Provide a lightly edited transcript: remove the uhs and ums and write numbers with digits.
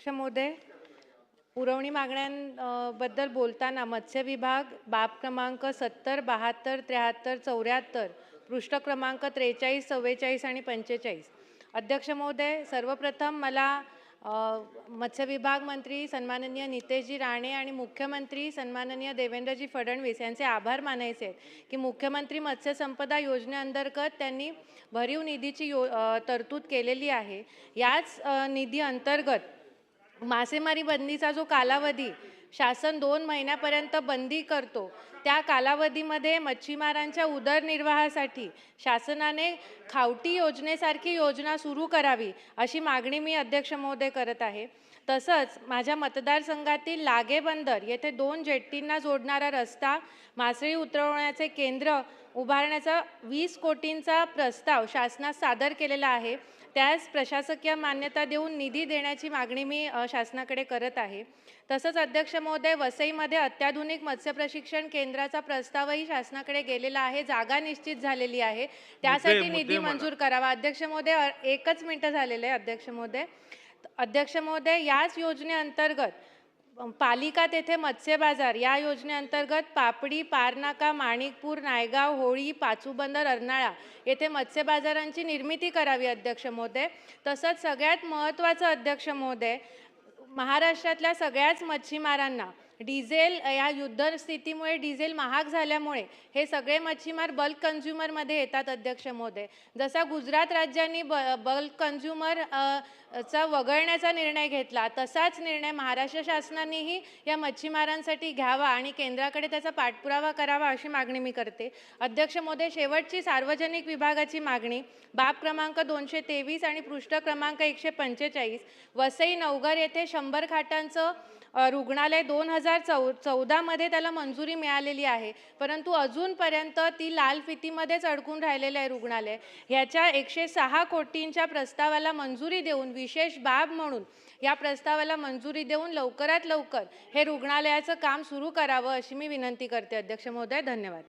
अध्यक्ष महोदय, पुरवणी मागण्यांबद्दल बोलताना मत्स्य विभाग बाब क्रमांक 70, 72, 73, 74, पृष्ठ क्रमांक 43, 44 आणि 45. अध्यक्ष महोदय, सर्वप्रथम मला मत्स्य विभाग मंत्री सन्माननीय नितेशजी राणे आणि मुख्यमंत्री सन्माननीय देवेंद्रजी फडणवीस यांचे आभार मानायचे आहेत की मुख्यमंत्री मत्स्य संपदा योजनेअंतर्गत त्यांनी भरीव निधीची तरतूद केलेली आहे। याच निधी अंतर्गत मासेमारी बंदीचा जो कालावधी शासन 2 महिन्यापर्यंत बंदी करतो, त्या कालावधीमध्ये मच्छीमारांच्या उदरनिर्वाहासाठी शासनाने खावटी योजनेसारखी योजना सुरू करावी अशी मागणी मी अध्यक्ष महोदय करत आहे। तसंच माझ्या मतदारसंघातील लागे बंदर येथे 2 जेट्टींना जोडणारा रस्ता, मासळी उतरवण्याचे केंद्र उभारण्याचा 20 कोटींचा प्रस्ताव शासनास सादर केलेला आहे। त्यास प्रशासकीय मान्यता देऊन निधी देण्याची मागणी मी शासनाकडे करत आहे। तसंच अध्यक्ष महोदय, वसईमध्ये अत्याधुनिक मत्स्य प्रशिक्षण केंद्राचा प्रस्तावही शासनाकडे गेलेला आहे। जागा निश्चित झालेली आहे, त्यासाठी निधी मंजूर करावा। अध्यक्ष महोदय, 1च मिनिट झालेले आहे अध्यक्ष महोदय। अध्यक्ष महोदय, याच योजनेअंतर्गत पालिका तेथे मत्स्य बाजार या योजनेअंतर्गत पापडी, पारनाका, माणिकपूर, नायगाव, होळी, पाचूबंदर, अर्नाळा येथे मत्स्य बाजारांची निर्मिती करावी अध्यक्ष महोदय। तसंच सगळ्यात महत्त्वाचं अध्यक्ष महोदय, महाराष्ट्रातल्या सगळ्याच मच्छीमारांना डिझेल या युद्ध स्थितीमुळे डिझेल महाग झाल्यामुळे हे सगळे मच्छीमार बल्क कन्झ्युमरमध्ये येतात अध्यक्ष महोदय। जसा गुजरात राज्यांनी बल्क कन्झ्युमर चा वगळण्याचा निर्णय घेतला, तसाच निर्णय महाराष्ट्र शासनानेही या मच्छीमारांसाठी घ्यावा आणि केंद्राकडे त्याचा पाठपुरावा करावा अशी मागणी मी करते। अध्यक्ष महोदय, शेवटची सार्वजनिक विभागाची मागणी बाब क्रमांक 223 आणि पृष्ठ क्रमांक 145, वसई नवघर येथे 100 खाटांचं रुग्णालय 2014 मध्ये त्याला मंजुरी मिळालेली आहे, परंतु अजूनपर्यंत ती लाल फितीमध्येच अडकून राहिलेलं आहे रुग्णालय। ह्याच्या 106 कोटींच्या प्रस्तावाला मंजुरी देऊन, विशेष बाब म्हणून या प्रस्तावाला मंजुरी देऊन लवकरात लवकर हे रुग्णालयाचं काम सुरू करावं अशी मी विनंती करते अध्यक्ष महोदय। धन्यवाद।